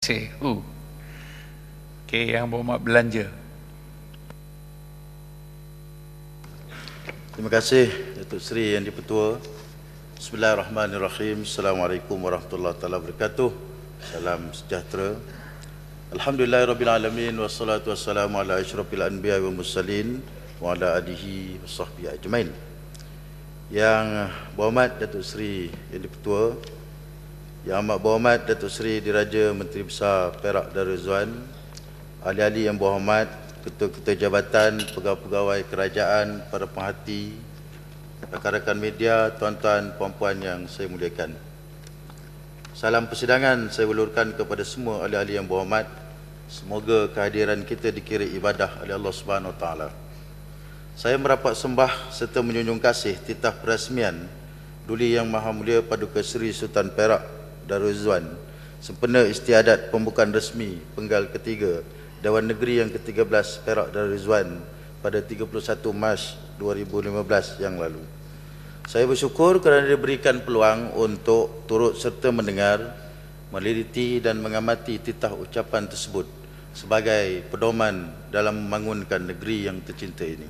kasih. Okey, yang berhormat belanja. Terima kasih Datuk Seri Yang di-Pertua. Bismillahirrahmanirrahim. Assalamualaikum warahmatullahi wabarakatuh. Salam sejahtera. Alhamdulillahirrabbilalamin. Wassalatu wassalamu ala asyrafil anbiya wa mursalin wa ala alihi wa sahbihi ajmain. Yang berhormat Datuk Seri Yang di-Pertua, Yang amat berhormat Datuk Seri Diraja Menteri Besar Perak Darul Rizwan, ahli-ahli yang berhormat, ketua-ketua jabatan, pegawai-pegawai kerajaan, para penghati, rakan-rakan media, tuan-tuan, puan-puan yang saya muliakan. Salam persidangan saya ulurkan kepada semua ahli-ahli yang berhormat. Semoga kehadiran kita dikira ibadah oleh Allah Subhanahu Wa Taala. Saya merapat sembah serta menjunjung kasih titah perasmian Duli Yang Maha Mulia Paduka Seri Sultan Perak Darul Rizwan sempena istiadat pembukaan resmi penggal ketiga Dewan Negeri yang ke-13 Perak Darul Rizwan pada 31 Mac 2015 yang lalu. Saya bersyukur kerana diberikan peluang untuk turut serta mendengar, meliti dan mengamati titah ucapan tersebut sebagai pedoman dalam membangunkan negeri yang tercinta ini.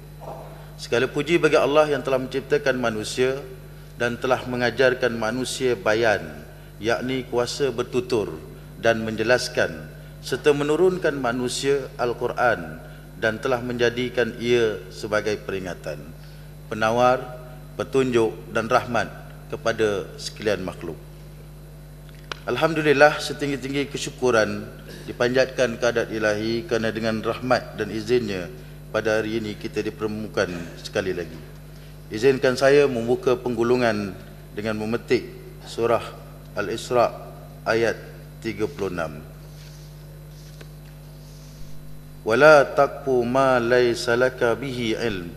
Segala puji bagi Allah yang telah menciptakan manusia dan telah mengajarkan manusia bayan, yakni kuasa bertutur dan menjelaskan, serta menurunkan manusia Al-Quran dan telah menjadikan ia sebagai peringatan, penawar, petunjuk dan rahmat kepada sekalian makhluk. Alhamdulillah, setinggi-tinggi kesyukuran dipanjatkan kehadat ilahi kerana dengan rahmat dan izinnya pada hari ini kita dipertemukan sekali lagi. Izinkan saya membuka penggulungan dengan memetik surah Al-Isra ayat 36. Wala taqfu ma laysa laka bihi ilm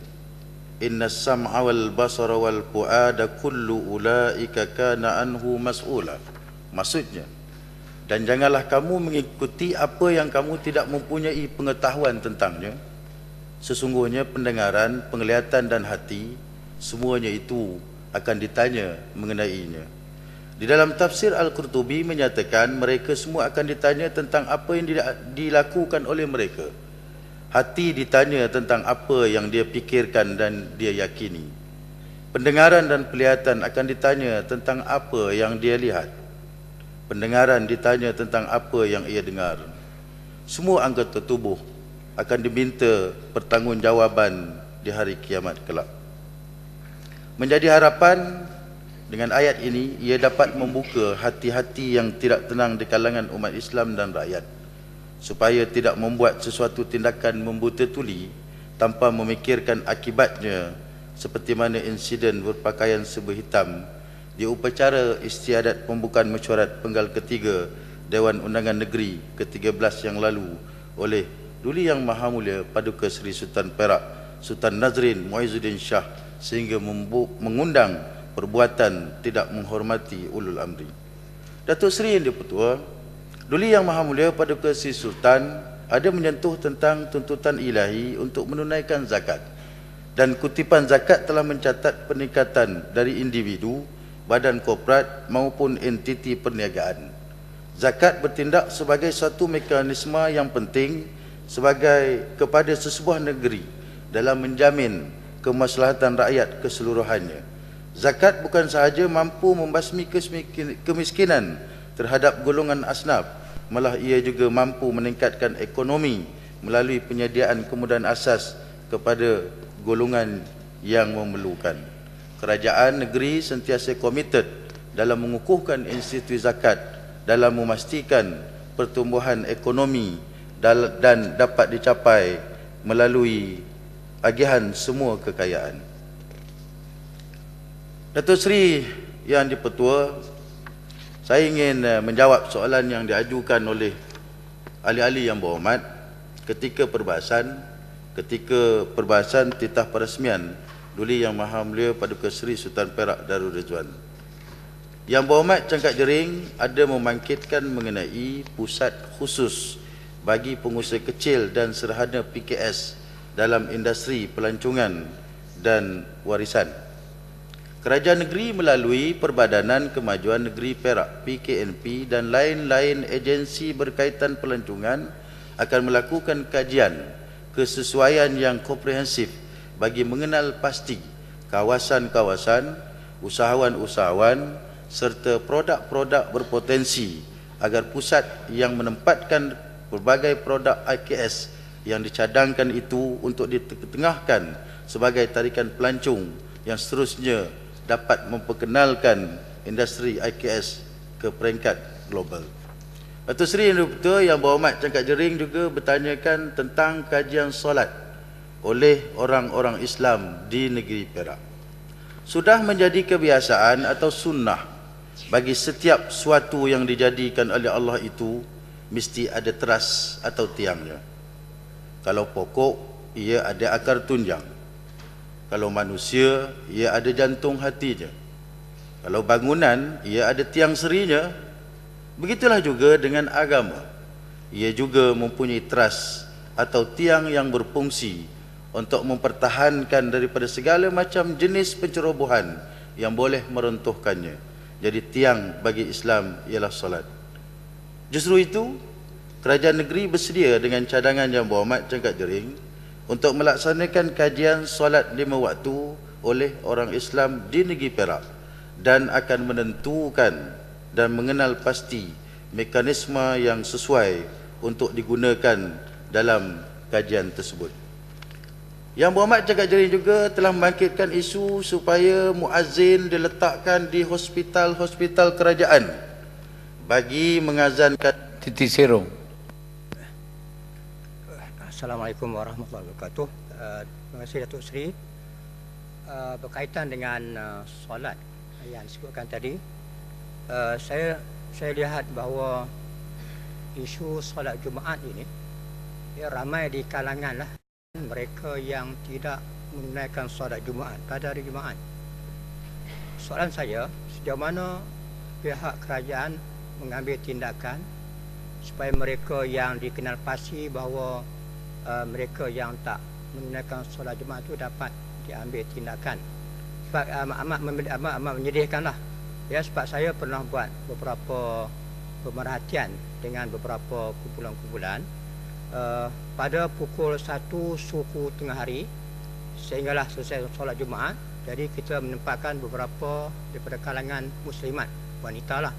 innas sam'a wal basara wal fu'ada kullu ulaika kana anhu mas'ula. Maksudnya, dan janganlah kamu mengikuti apa yang kamu tidak mempunyai pengetahuan tentangnya. Sesungguhnya pendengaran, penglihatan dan hati, semuanya itu akan ditanya mengenainya. Di dalam tafsir Al-Qurtubi menyatakan mereka semua akan ditanya tentang apa yang dilakukan oleh mereka. Hati ditanya tentang apa yang dia fikirkan dan dia yakini. Pendengaran dan penglihatan akan ditanya tentang apa yang dia lihat. Pendengaran ditanya tentang apa yang ia dengar. Semua anggota tubuh akan diminta pertanggungjawaban di hari kiamat kelak. Menjadi harapan, dengan ayat ini, ia dapat membuka hati-hati yang tidak tenang di kalangan umat Islam dan rakyat, supaya tidak membuat sesuatu tindakan membuta tuli tanpa memikirkan akibatnya, seperti mana insiden berpakaian serba hitam di upacara istiadat pembukaan mesyuarat penggal ketiga Dewan Undangan Negeri ke-13 yang lalu oleh Duli Yang Maha Mulia Paduka Seri Sultan Perak Sultan Nazrin Muizzuddin Shah, sehingga mengundang perbuatan tidak menghormati ulul amri. Datuk Seri Yang di-Pertua, Duli Yang Maha Mulia Paduka Seri Sultan ada menyentuh tentang tuntutan ilahi untuk menunaikan zakat, dan kutipan zakat telah mencatat peningkatan dari individu, badan korporat maupun entiti perniagaan. Zakat bertindak sebagai satu mekanisme yang penting kepada sesebuah negeri dalam menjamin kemaslahatan rakyat keseluruhannya. Zakat bukan sahaja mampu membasmi kemiskinan terhadap golongan asnaf, malah ia juga mampu meningkatkan ekonomi melalui penyediaan kemudahan asas kepada golongan yang memerlukan. Kerajaan negeri sentiasa komited dalam mengukuhkan institusi zakat dalam memastikan pertumbuhan ekonomi dan dapat dicapai melalui agihan semua kekayaan. Datuk Seri Yang di-Pertua, saya ingin menjawab soalan yang diajukan oleh ahli-ahli yang berhormat ketika perbahasan titah peresmian Duli Yang Maha Mulia Paduka Seri Sultan Perak Darul Rizwan. Yang berhormat Cangkak Jering ada membangkitkan mengenai pusat khusus bagi pengusaha kecil dan sederhana PKS dalam industri pelancongan dan warisan. Kerajaan negeri melalui Perbadanan Kemajuan Negeri Perak PKNP dan lain-lain agensi berkaitan pelancongan akan melakukan kajian kesesuaian yang komprehensif bagi mengenal pasti kawasan-kawasan, usahawan-usahawan serta produk-produk berpotensi agar pusat yang menempatkan berbagai produk IKS yang dicadangkan itu untuk ditengahkan sebagai tarikan pelancong yang seterusnya dapat memperkenalkan industri IKS ke peringkat global. Datuk Seri Yang Berhormat Cangkak Jering juga bertanyakan tentang kajian solat oleh orang-orang Islam di negeri Perak. Sudah menjadi kebiasaan atau sunnah bagi setiap suatu yang dijadikan oleh Allah itu mesti ada teras atau tiangnya. Kalau pokok, ia ada akar tunjang. Kalau manusia, ia ada jantung hatinya. Kalau bangunan, ia ada tiang serinya. Begitulah juga dengan agama. Ia juga mempunyai teras atau tiang yang berfungsi untuk mempertahankan daripada segala macam jenis pencerobohan yang boleh meruntuhkannya. Jadi tiang bagi Islam ialah solat. Justru itu, kerajaan negeri bersedia dengan cadangan Yang Berhormat Cangkak Jering untuk melaksanakan kajian solat 5 waktu oleh orang Islam di negeri Perak dan akan menentukan dan mengenal pasti mekanisme yang sesuai untuk digunakan dalam kajian tersebut. Yang Berhormat Cangkak Jering juga telah membangkitkan isu supaya muazzin diletakkan di hospital-hospital kerajaan bagi mengazankan. Titi Serong. Assalamualaikum warahmatullahi wabarakatuh. Terima kasih Datuk Seri. Berkaitan dengan solat yang disebutkan tadi, saya lihat bahawa isu solat Jumaat ini ramai di kalangan mereka yang tidak menunaikan solat Jumaat pada hari Jumaat. Soalan saya, sejauh mana pihak kerajaan mengambil tindakan supaya mereka yang dikenal pasti bahawa mereka yang tak menunaikan solat Jumaat itu dapat diambil tindakan. Sebab amat menyedihkanlah. Ya, sebab saya pernah buat beberapa pemerhatian dengan beberapa kumpulan-kumpulan pada pukul 1 suku tengah hari sehinggalah selesai solat Jumaat. Jadi kita menempatkan beberapa daripada kalangan muslimat, wanita lah,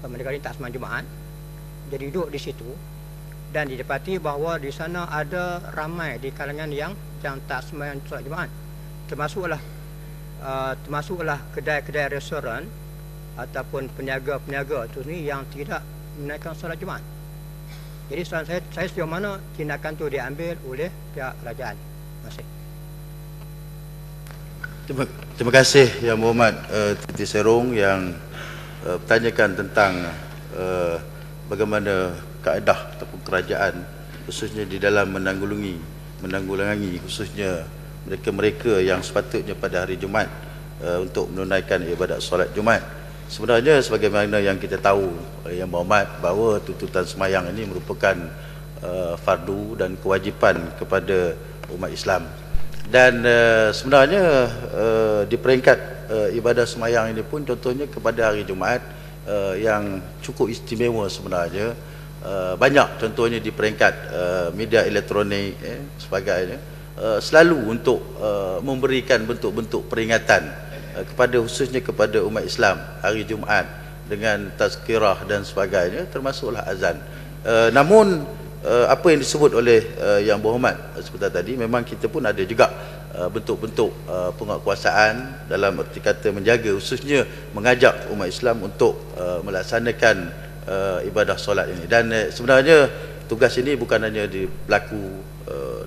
mereka ini tak sembahyang Jumaat, jadi duduk di situ. Dan didapati bahawa di sana ada ramai di kalangan yang tak sembahyang solat Jumaat. Termasuklah kedai-kedai restoran ataupun peniaga-peniaga itu ni yang tidak menaikkan solat Jumaat. Jadi soalan saya sejauh mana tindakan itu diambil oleh pihak kerajaan. Terima kasih. Terima kasih Yang Berhormat Titi Serong yang bertanyakan tentang bagaimana kaedah ataupun kerajaan khususnya di dalam menanggulangi khususnya mereka-mereka yang sepatutnya pada hari Jumaat untuk menunaikan ibadat solat Jumaat. Sebenarnya sebagaimana yang kita tahu Yang Berhormat bahawa tuntutan semayang ini merupakan fardu dan kewajipan kepada umat Islam. Dan sebenarnya di peringkat ibadah semayang ini pun contohnya kepada hari Jumaat yang cukup istimewa sebenarnya. Banyak contohnya di peringkat media elektronik sebagainya selalu untuk memberikan bentuk-bentuk peringatan kepada khususnya kepada umat Islam hari Jumaat dengan tazkirah dan sebagainya, termasuklah azan. Namun apa yang disebut oleh Yang Berhormat seperti tadi, memang kita pun ada juga bentuk-bentuk penguatkuasaan dalam erti kata menjaga, khususnya mengajak umat Islam untuk melaksanakan ibadah solat ini. Dan sebenarnya tugas ini bukan hanya berlaku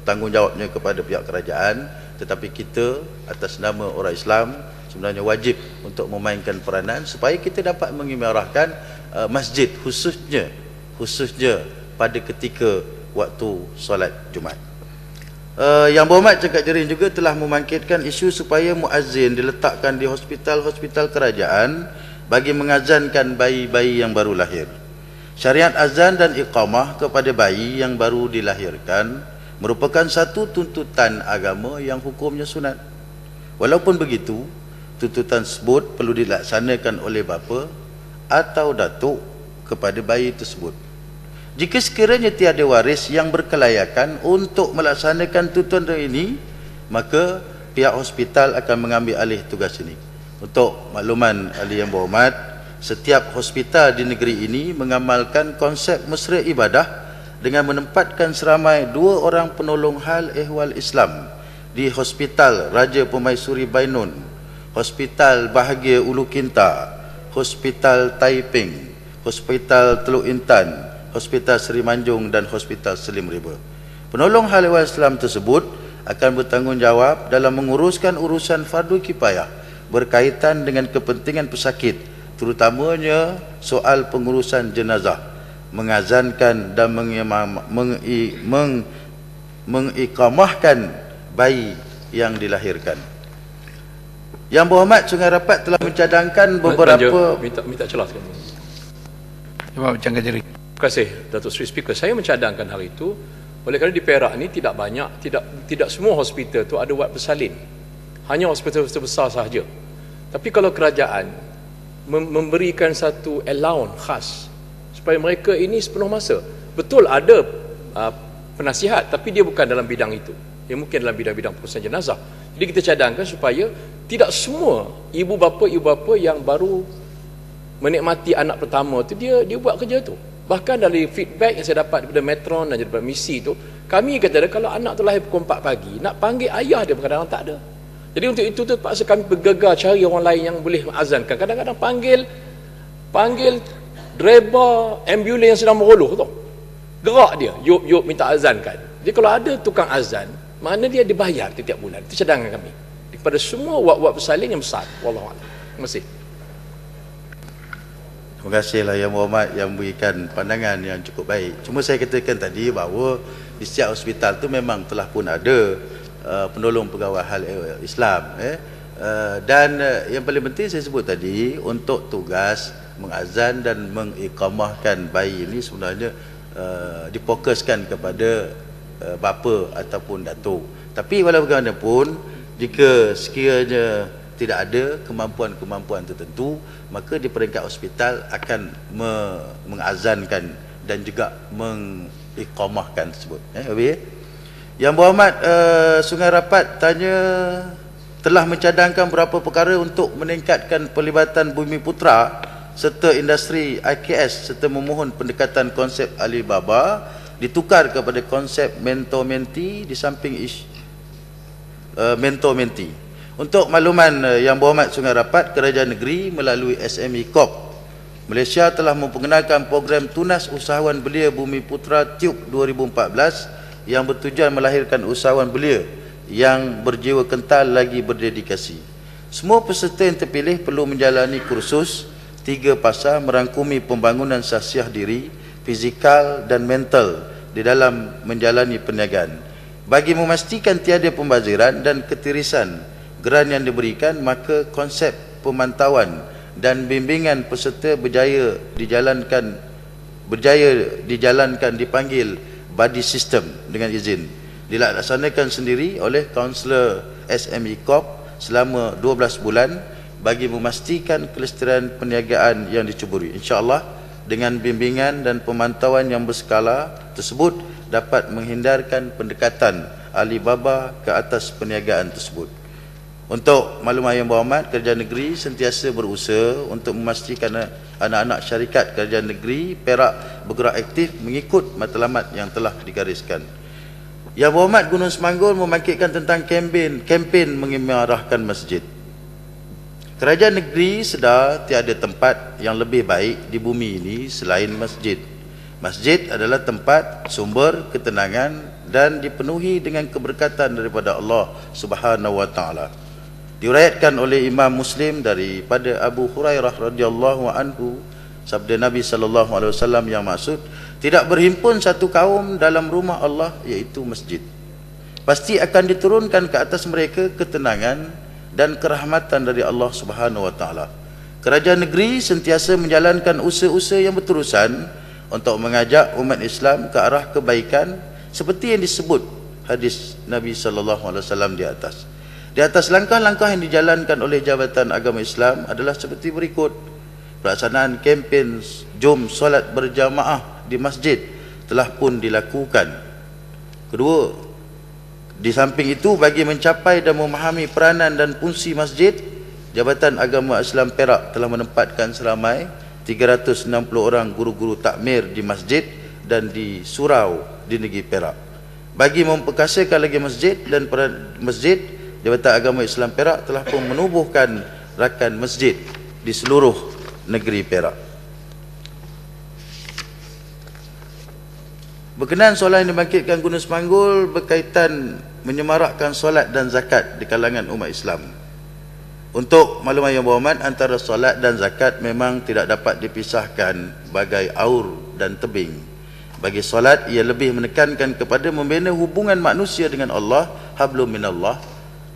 tanggungjawabnya kepada pihak kerajaan, tetapi kita atas nama orang Islam sebenarnya wajib untuk memainkan peranan supaya kita dapat mengimarahkan masjid khususnya pada ketika waktu solat Jumaat. Yang Berhormat Cangkak Jering juga telah membangkitkan isu supaya muazzin diletakkan di hospital-hospital kerajaan bagi mengazankan bayi-bayi yang baru lahir. Syariat azan dan iqamah kepada bayi yang baru dilahirkan merupakan satu tuntutan agama yang hukumnya sunat. Walaupun begitu, tuntutan tersebut perlu dilaksanakan oleh bapa atau datuk kepada bayi tersebut. Jika sekiranya tiada waris yang berkelayakan untuk melaksanakan tuntutan ini, maka pihak hospital akan mengambil alih tugas ini. Untuk makluman ahli yang berhormat, setiap hospital di negeri ini mengamalkan konsep mesra ibadah dengan menempatkan seramai 2 orang penolong hal ehwal Islam di Hospital Raja Permaisuri Bainun, Hospital Bahagia Ulu Kinta, Hospital Taiping, Hospital Teluk Intan, Hospital Seri Manjung dan Hospital Selim Riba. Penolong hal ehwal Islam tersebut akan bertanggungjawab dalam menguruskan urusan fardu kifayah berkaitan dengan kepentingan pesakit, terutamanya soal pengurusan jenazah, mengazankan dan mengiqamahkan bayi yang dilahirkan. Yang berhormat, Sungai Rapat telah mencadangkan beberapa... Minta jelaskan. Jawab macam kejeri. Terima kasih Datuk Seri Speaker. Saya mencadangkan hal itu oleh kerana di Perak ni tidak banyak, tidak semua hospital tu ada wad bersalin. Hanya hospital besar sahaja. Tapi kalau kerajaan memberikan satu allowance khas supaya mereka ini sepenuh masa. Betul ada penasihat, tapi dia bukan dalam bidang itu. Dia mungkin dalam bidang-bidang pengurusan jenazah. Jadi kita cadangkan supaya tidak semua ibu bapa yang baru menikmati anak pertama tu dia buat kerja tu. Bahkan dari feedback yang saya dapat daripada Metron dan daripada misi tu, kami kata kalau anak tu lahir pukul 4 pagi, nak panggil ayah dia kadang-kadang tak ada. Jadi untuk itu terpaksa kami bergegar cari orang lain yang boleh mengazankan. Kadang-kadang panggil driver ambulans yang sedang meroloh tu. Gerak dia, yuk minta azankan. Jadi kalau ada tukang azan, mana dia dibayar setiap bulan. Itu cadangan kami kepada semua wad-wad bersalin yang besar. Wallahualam. Terima kasih. Terima kasihlah Yang Berhormat yang memberikan pandangan yang cukup baik. Cuma saya katakan tadi bahawa di setiap hospital tu memang telah pun ada penolong pegawai hal Islam, dan yang paling penting saya sebut tadi, untuk tugas mengazan dan mengiqamahkan bayi ini sebenarnya difokuskan kepada bapa ataupun datuk. Tapi walau bagaimanapun, jika sekiranya tidak ada kemampuan-kemampuan tertentu, maka di peringkat hospital akan mengazankan dan juga mengiqamahkan tersebut. Yang Berhormat, Sungai Rapat telah mencadangkan beberapa perkara untuk meningkatkan pelibatan Bumi Putra serta industri IKS serta memohon pendekatan konsep Alibaba ditukar kepada konsep mentor-menti di samping mentor-menti. Untuk makluman Yang Berhormat Sungai Rapat, Kerajaan Negeri melalui SME Corp Malaysia telah memperkenalkan program Tunas Usahawan Belia Bumi Putra Tube 2014 yang bertujuan melahirkan usahawan belia yang berjiwa kental lagi berdedikasi. Semua peserta yang terpilih perlu menjalani kursus 3 pasar merangkumi pembangunan sahsiah diri, fizikal dan mental di dalam menjalani perniagaan. Bagi memastikan tiada pembaziran dan ketirisan geran yang diberikan, maka konsep pemantauan dan bimbingan peserta berjaya dijalankan dipanggil body system dengan izin, dilaksanakan sendiri oleh kaunselor SME Corp selama 12 bulan bagi memastikan kelestarian perniagaan yang dicuburi. InsyaAllah dengan bimbingan dan pemantauan yang berskala tersebut dapat menghindarkan pendekatan Alibaba ke atas perniagaan tersebut. Untuk maklumat Yang Berhormat, Kerajaan Negeri sentiasa berusaha untuk memastikan anak-anak syarikat Kerajaan Negeri Perak bergerak aktif mengikut matlamat yang telah digariskan. Yang Berhormat, Gunung Semanggul membangkitkan tentang kempen mengimarahkan masjid. Kerajaan Negeri sedar tiada tempat yang lebih baik di bumi ini selain masjid. Masjid adalah tempat sumber ketenangan dan dipenuhi dengan keberkatan daripada Allah Subhanahu wa taala. Diriwayatkan oleh Imam Muslim daripada Abu Hurairah radhiyallahu anhu, sabda Nabi sallallahu alaihi wasallam yang maksud, tidak berhimpun satu kaum dalam rumah Allah iaitu masjid. Pasti akan diturunkan ke atas mereka ketenangan dan kerahmatan dari Allah Subhanahu wa taala. Kerajaan negeri sentiasa menjalankan usaha-usaha yang berterusan untuk mengajak umat Islam ke arah kebaikan seperti yang disebut hadis Nabi sallallahu alaihi wasallam di atas. Di atas langkah-langkah yang dijalankan oleh Jabatan Agama Islam adalah seperti berikut. Pelaksanaan kempen jom solat berjamaah di masjid telah pun dilakukan. Kedua, di samping itu, bagi mencapai dan memahami peranan dan fungsi masjid, Jabatan Agama Islam Perak telah menempatkan seramai 360 orang guru-guru takmir di masjid dan di surau di negeri Perak. Bagi memperkasakan lagi masjid dan masjid, Jabatan Agama Islam Perak telah pun menubuhkan rakan masjid di seluruh negeri Perak. Berkenaan soalan yang dibangkitkan guna semanggul berkaitan menyemarakkan solat dan zakat di kalangan umat Islam. Untuk maklumat yang berhormat, antara solat dan zakat memang tidak dapat dipisahkan bagai aur dan tebing. Bagi solat, ia lebih menekankan kepada membina hubungan manusia dengan Allah, hablum minallah.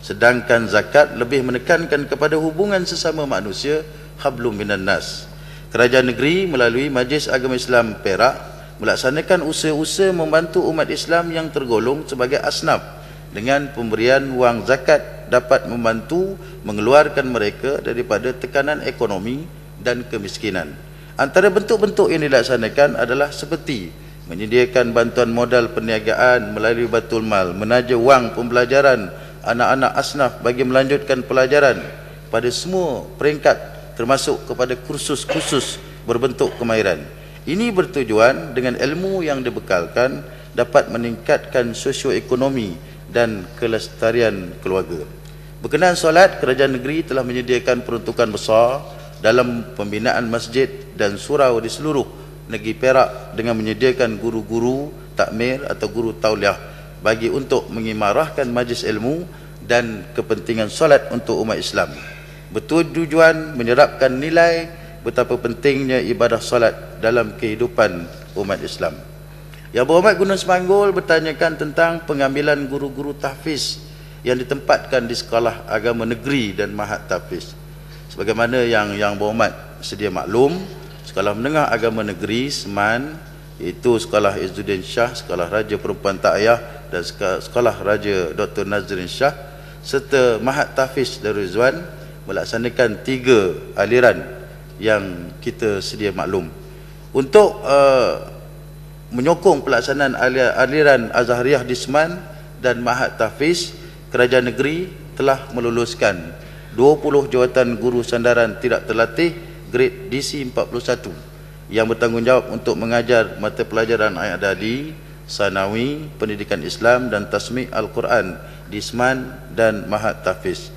Sedangkan zakat lebih menekankan kepada hubungan sesama manusia, hablum minan nas. Kerajaan negeri melalui Majlis Agama Islam Perak melaksanakan usaha-usaha membantu umat Islam yang tergolong sebagai asnaf dengan pemberian wang zakat dapat membantu mengeluarkan mereka daripada tekanan ekonomi dan kemiskinan. Antara bentuk-bentuk yang dilaksanakan adalah seperti menyediakan bantuan modal perniagaan melalui Baitul Mal, menaja wang pembelajaran anak-anak asnaf bagi melanjutkan pelajaran pada semua peringkat termasuk kepada kursus-kursus berbentuk kemahiran. Ini bertujuan dengan ilmu yang dibekalkan dapat meningkatkan sosioekonomi dan kelestarian keluarga. Berkenaan solat, kerajaan negeri telah menyediakan peruntukan besar dalam pembinaan masjid dan surau di seluruh negeri Perak dengan menyediakan guru-guru takmir atau guru tauliah bagi untuk mengimarahkan majlis ilmu dan kepentingan solat untuk umat Islam. Bertujuan menyerapkan nilai betapa pentingnya ibadah solat dalam kehidupan umat Islam. Yang berhormat Gunung Semanggul bertanyakan tentang pengambilan guru-guru tahfiz yang ditempatkan di sekolah agama negeri dan mahat tahfiz. Sebagaimana yang berhormat sedia maklum, sekolah menengah agama negeri Seman, iaitu Sekolah Izzuddin Shah, Sekolah Raja Perempuan Ta'ayah dan Sekolah Raja Dr. Nazrin Shah serta mahat tahfiz Darul Rizwan melaksanakan 3 aliran yang kita sedia maklum. Untuk menyokong pelaksanaan aliran Azhariyah di Seman dan Mahat Tahfiz, kerajaan negeri telah meluluskan 20 jawatan guru sandaran tidak terlatih grade DC 41 yang bertanggungjawab untuk mengajar mata pelajaran ayat dadi, sanawi, pendidikan Islam dan tasmi' Al-Quran di Seman dan Mahat Tahfiz.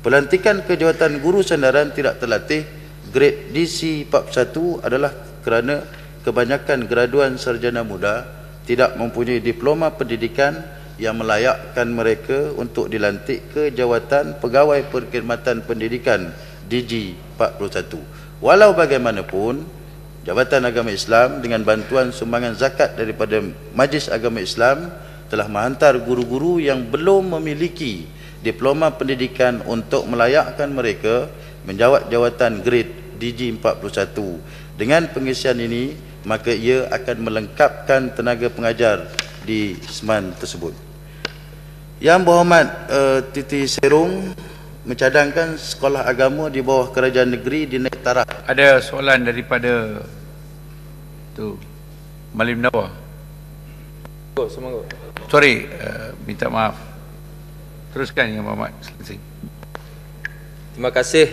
Pelantikan ke jawatan guru sandaran tidak terlatih grade DC 41 adalah kerana kebanyakan graduan sarjana muda tidak mempunyai diploma pendidikan yang melayakkan mereka untuk dilantik ke jawatan pegawai perkhidmatan pendidikan DG 41. Walau bagaimanapun, Jabatan Agama Islam dengan bantuan sumbangan zakat daripada Majlis Agama Islam telah menghantar guru-guru yang belum memiliki diploma pendidikan untuk melayakkan mereka menjawat jawatan grade DG 41. Dengan pengisian ini, maka ia akan melengkapkan tenaga pengajar di Seman tersebut. Yang berhormat Titi Serong mencadangkan sekolah agama di bawah kerajaan negeri dinaik taraf. Ada soalan daripada tu Malim Nawar. Semangat. Sorry, minta maaf. Teruskan Yang Berhormat. Terima kasih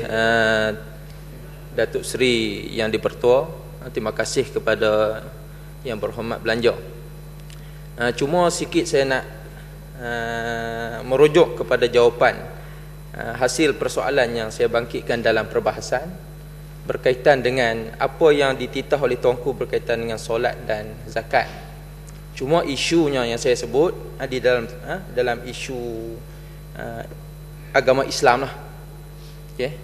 Datuk Seri Yang Dipertua. Terima kasih kepada Yang Berhormat Belanja. Cuma sikit saya nak merujuk kepada jawapan hasil persoalan yang saya bangkitkan dalam perbahasan berkaitan dengan apa yang dititah oleh tuanku berkaitan dengan solat dan zakat. Cuma isunya yang saya sebut di dalam isu agama Islam lah. Okay.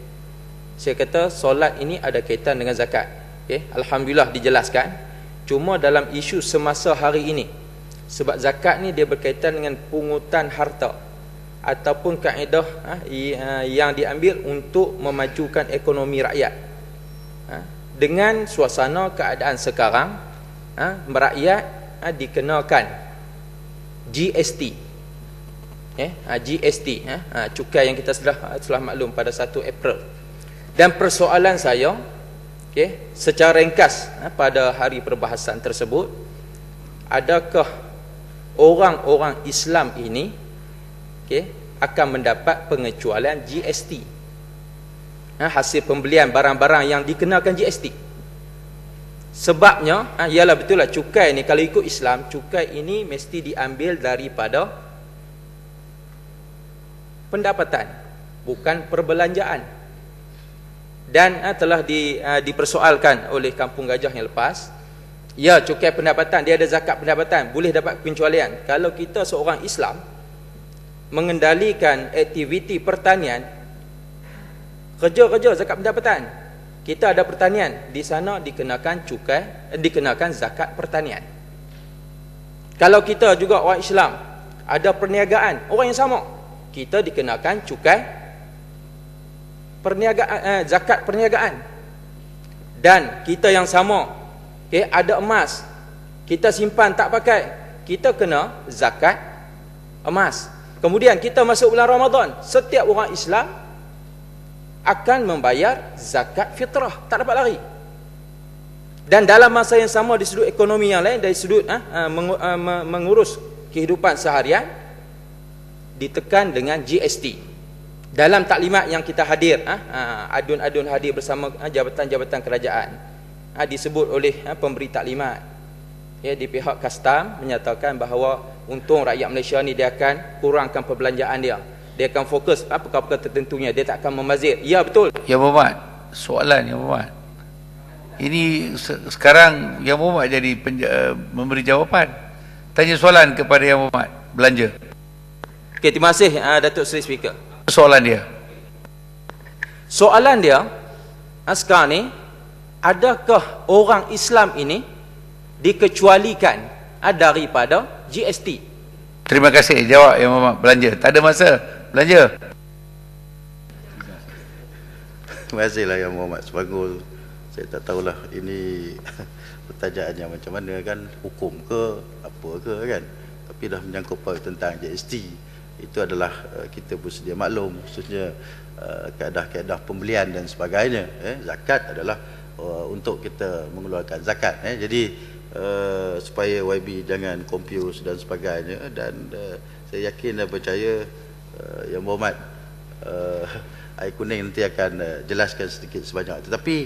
Saya kata solat ini ada kaitan dengan zakat. Okay. Alhamdulillah dijelaskan. Cuma dalam isu semasa hari ini, sebab zakat ni dia berkaitan dengan pungutan harta ataupun kaedah yang diambil untuk memajukan ekonomi rakyat. Dengan suasana keadaan sekarang, merakyat dikenakan GST. GST, cukai yang kita telah maklum pada 1 April. Dan persoalan saya, secara ringkas pada hari perbahasan tersebut, adakah orang-orang Islam ini akan mendapat pengecualian GST, hasil pembelian barang-barang yang dikenakan GST? Sebabnya ialah betul lah, cukai ni kalau ikut Islam, cukai ini mesti diambil daripada pendapatan, bukan perbelanjaan. Dan telah dipersoalkan oleh Kampung Gajah yang lepas, ya, cukai pendapatan, dia ada zakat pendapatan, boleh dapat pengecualian. Kalau kita seorang Islam mengendalikan aktiviti pertanian, kerja zakat pendapatan, kita ada pertanian, di sana dikenakan cukai, dikenakan zakat pertanian. Kalau kita juga orang Islam ada perniagaan, orang yang sama, kita dikenakan cukai perniagaan, zakat perniagaan. Dan kita yang sama, ada emas, kita simpan tak pakai, kita kena zakat emas. Kemudian kita masuk bulan Ramadan, setiap orang Islam akan membayar zakat fitrah, tak dapat lari. Dan dalam masa yang sama, di sudut ekonomi yang lain, dari sudut mengurus kehidupan seharian, ditekan dengan GST. Dalam taklimat yang kita hadir, adun-adun hadir bersama jabatan-jabatan kerajaan, disebut oleh pemberi taklimat, di pihak custom menyatakan bahawa untung rakyat Malaysia ni dia akan kurangkan perbelanjaan dia akan fokus perkara-perkara tertentunya, dia tak akan membazir. Ya, betul. Ya Muhammad, soalan Ya Muhammad, ini sekarang Ya Muhammad jadi memberi jawapan. Tanya soalan kepada Ya Muhammad, belanja. Okey, terima kasih Datuk Seri Speaker. Soalan dia, sekarang ni, adakah orang Islam ini dikecualikan daripada GST? terima kasih. Jawab Ya Muhammad, belanja. Tak ada masa, belanja. Terima kasihlah Yang Muhammad Sebagus. Saya tak tahulah ini pertanyaannya macam mana kan, hukum ke apa ke kan, tapi dah menyangkut paut tentang GST. Itu adalah kita bersedia maklum, khususnya kaedah-kaedah pembelian dan sebagainya. Zakat adalah untuk kita mengeluarkan zakat. Jadi supaya YB jangan confuse dan sebagainya, dan saya yakin dan percaya Yang Muhammad air kuning nanti akan jelaskan sedikit sebanyak. Tetapi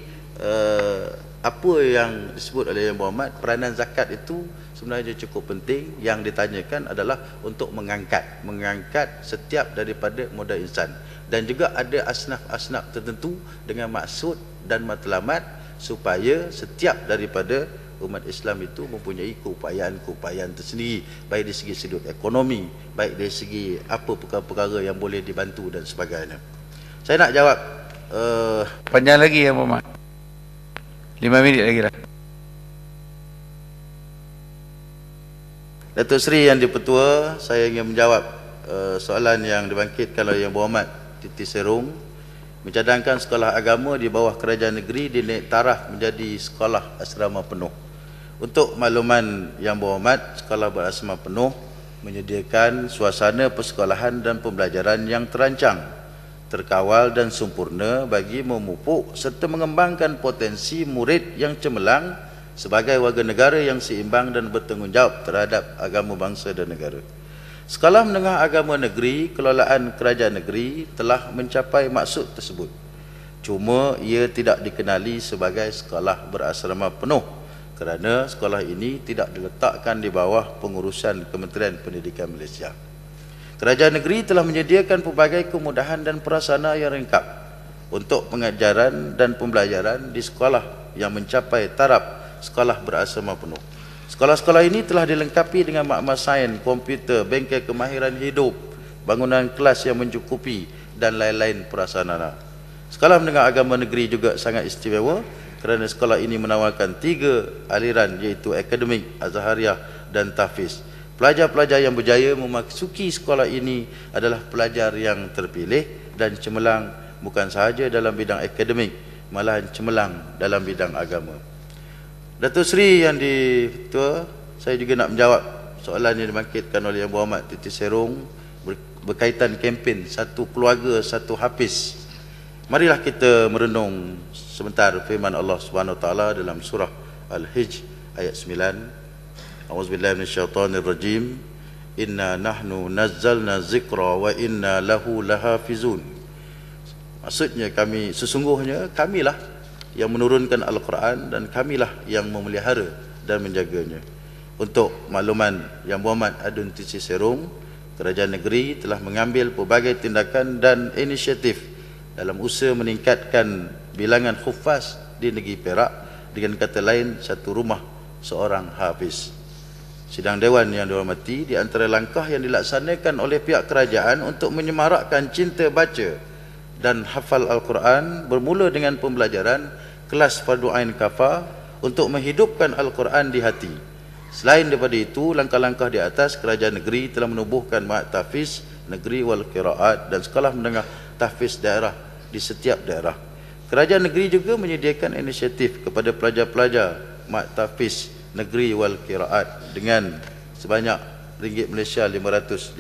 apa yang disebut oleh Yang Muhammad, peranan zakat itu sebenarnya cukup penting. Yang ditanyakan adalah untuk mengangkat setiap daripada modal insan, dan juga ada asnaf-asnaf tertentu dengan maksud dan matlamat supaya setiap daripada umat Islam itu mempunyai keupayaan tersendiri, baik dari segi sudut ekonomi, baik dari segi apa perkara-perkara yang boleh dibantu dan sebagainya. Saya nak jawab Panjang lagi Ya Muhammad, 5 minit lagi lah. Datuk Seri Yang di-Pertua, saya ingin menjawab soalan yang dibangkitkan oleh Yang Berhormat Titi Serong, mencadangkan sekolah agama di bawah kerajaan negeri dinaik taraf menjadi sekolah asrama penuh. Untuk makluman Yang Berhormat, sekolah berasrama penuh menyediakan suasana persekolahan dan pembelajaran yang terancang, terkawal dan sempurna bagi memupuk serta mengembangkan potensi murid yang cemerlang sebagai warga negara yang seimbang dan bertanggungjawab terhadap agama bangsa dan negara. Sekolah menengah agama negeri kelolaan kerajaan negeri telah mencapai maksud tersebut. Cuma ia tidak dikenali sebagai sekolah berasrama penuh kerana sekolah ini tidak diletakkan di bawah pengurusan Kementerian Pendidikan Malaysia. Kerajaan negeri telah menyediakan pelbagai kemudahan dan prasarana yang lengkap untuk pengajaran dan pembelajaran di sekolah yang mencapai taraf sekolah berasrama penuh. Sekolah-sekolah ini telah dilengkapi dengan makmal sains, komputer, bengkel kemahiran hidup, bangunan kelas yang mencukupi dan lain-lain prasarana. Sekolah menengah agama negeri juga sangat istimewa kerana sekolah ini menawarkan 3 aliran, iaitu akademik, azhariah dan tahfiz. Pelajar-pelajar yang berjaya memasuki sekolah ini adalah pelajar yang terpilih dan cemerlang bukan sahaja dalam bidang akademik, malahan cemerlang dalam bidang agama. Datuk Seri Yang di-Pertua, saya juga nak menjawab soalan yang dibangkitkan oleh Yang Berhormat Titi Serong berkaitan kempen satu keluarga satu hafiz. Marilah kita merenung sebentar firman Allah Subhanahu Wa Taala dalam surah Al-Hijr ayat 9. A'udzubillahi minasyaitonirrajim. Inna nahnu nazzalna zikra wa inna lahu lahafizun. Maksudnya sesungguhnya kamilah yang menurunkan Al-Quran dan kamilah yang memelihara dan menjaganya. Untuk makluman Yang Berhormat Adun Tisi Serong, Kerajaan Negeri telah mengambil pelbagai tindakan dan inisiatif dalam usaha meningkatkan bilangan khufaz di negeri Perak, dengan kata lain satu rumah seorang hafiz. Sidang Dewan yang dihormati, di antara langkah yang dilaksanakan oleh pihak kerajaan untuk menyemarakkan cinta baca dan hafal Al-Quran bermula dengan pembelajaran kelas Fardu Ain Kafah untuk menghidupkan Al-Quran di hati. Selain daripada itu, langkah-langkah di atas, Kerajaan Negeri telah menubuhkan Ma'had Tahfiz Negeri wal Qiraat dan sekolah menengah tahfiz daerah di setiap daerah. Kerajaan Negeri juga menyediakan inisiatif kepada pelajar-pelajar Ma'had Tahfiz Negeri wal Qiraat dengan sebanyak ringgit Malaysia 550.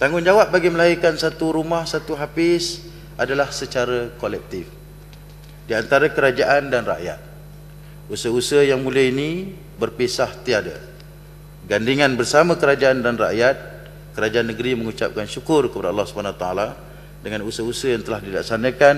Tanggungjawab bagi melahirkan satu rumah satu hafiz adalah secara kolektif di antara kerajaan dan rakyat. Usaha-usaha yang mulia ini berpisah tiada. Gandingan bersama kerajaan dan rakyat, Kerajaan Negeri mengucapkan syukur kepada Allah SWT dengan usaha-usaha yang telah dilaksanakan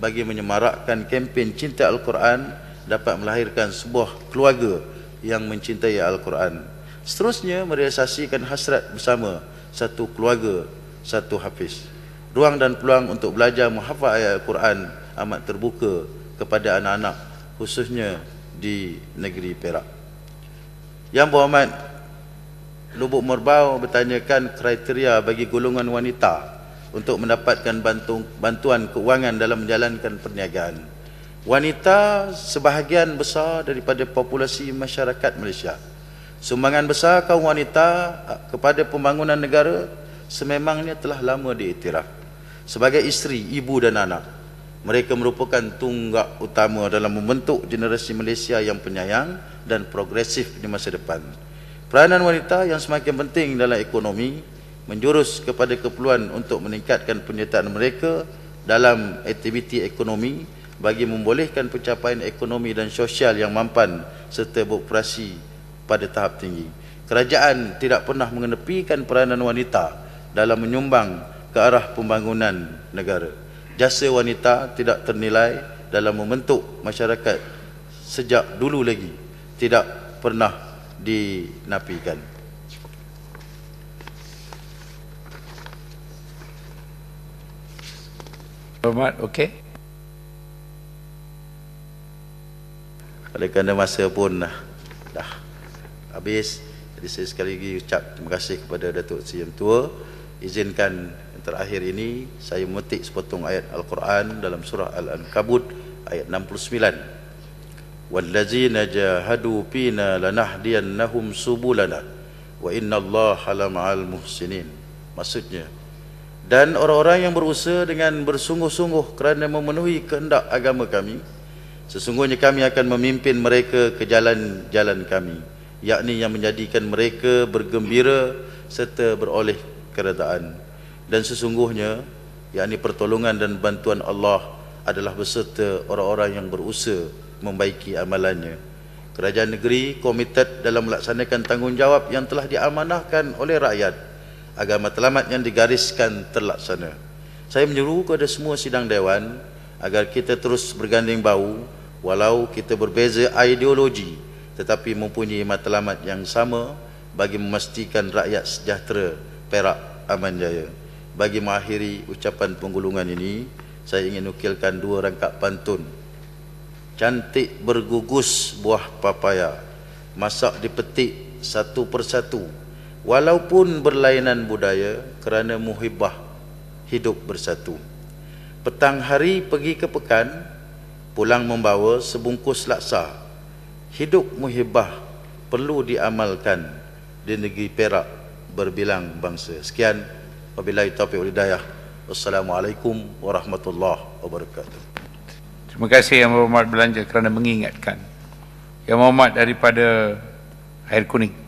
bagi menyemarakkan kempen cinta Al-Quran dapat melahirkan sebuah keluarga yang mencintai Al-Quran. Seterusnya, merealisasikan hasrat bersama satu keluarga, satu hafiz. Ruang dan peluang untuk belajar menghafal ayat Al-Quran amat terbuka kepada anak-anak, khususnya di negeri Perak. Yang Berhormat Lubuk Merbau bertanyakan kriteria bagi golongan wanita untuk mendapatkan bantuan keuangan dalam menjalankan perniagaan. Wanita sebahagian besar daripada populasi masyarakat Malaysia. Sumbangan besar kaum wanita kepada pembangunan negara sememangnya telah lama diiktiraf. Sebagai isteri, ibu dan anak, mereka merupakan tunggak utama dalam membentuk generasi Malaysia yang penyayang dan progresif di masa depan. Peranan wanita yang semakin penting dalam ekonomi menjurus kepada keperluan untuk meningkatkan penyertaan mereka dalam aktiviti ekonomi bagi membolehkan pencapaian ekonomi dan sosial yang mampan serta beroperasi pada tahap tinggi. Kerajaan tidak pernah mengenepikan peranan wanita dalam menyumbang ke arah pembangunan negara. Jasa wanita tidak ternilai dalam membentuk masyarakat sejak dulu lagi, tidak pernah dinafikan. Hormat, okey. Oleh kerana masa pun dah habis, jadi saya sekali lagi ucap terima kasih kepada Datuk Seri Yang Tua. Izinkan yang terakhir ini saya memetik sepotong ayat Al-Quran dalam surah Al-Ankabut ayat 69. Wallazina jahadu fina lanahdiyannahum subulana wa innallaha lama'al muhsinin. Maksudnya, dan orang-orang yang berusaha dengan bersungguh-sungguh kerana memenuhi kehendak agama kami, sesungguhnya kami akan memimpin mereka ke jalan-jalan kami, yakni yang menjadikan mereka bergembira serta beroleh keredaan. Dan sesungguhnya, yakni pertolongan dan bantuan Allah adalah beserta orang-orang yang berusaha membaiki amalannya. Kerajaan negeri komited dalam melaksanakan tanggungjawab yang telah diamanahkan oleh rakyat agar matlamat yang digariskan terlaksana. Saya menyeru kepada semua sidang dewan agar kita terus berganding bahu, walau kita berbeza ideologi tetapi mempunyai matlamat yang sama bagi memastikan rakyat sejahtera Perak aman jaya. Bagi mengakhiri ucapan penggulungan ini, saya ingin nukilkan dua rangkap pantun. Cantik bergugus buah papaya, masak dipetik satu persatu, walaupun berlainan budaya, kerana muhibbah hidup bersatu. Petang hari pergi ke pekan, pulang membawa sebungkus laksa. Hidup muhibbah perlu diamalkan di negeri Perak berbilang bangsa. Sekian, wabillahi taufiq wal hidayah. Wassalamualaikum warahmatullahi wabarakatuh. Terima kasih Yang Berhormat Belanja kerana mengingatkan. Yang Berhormat daripada Air Kuning.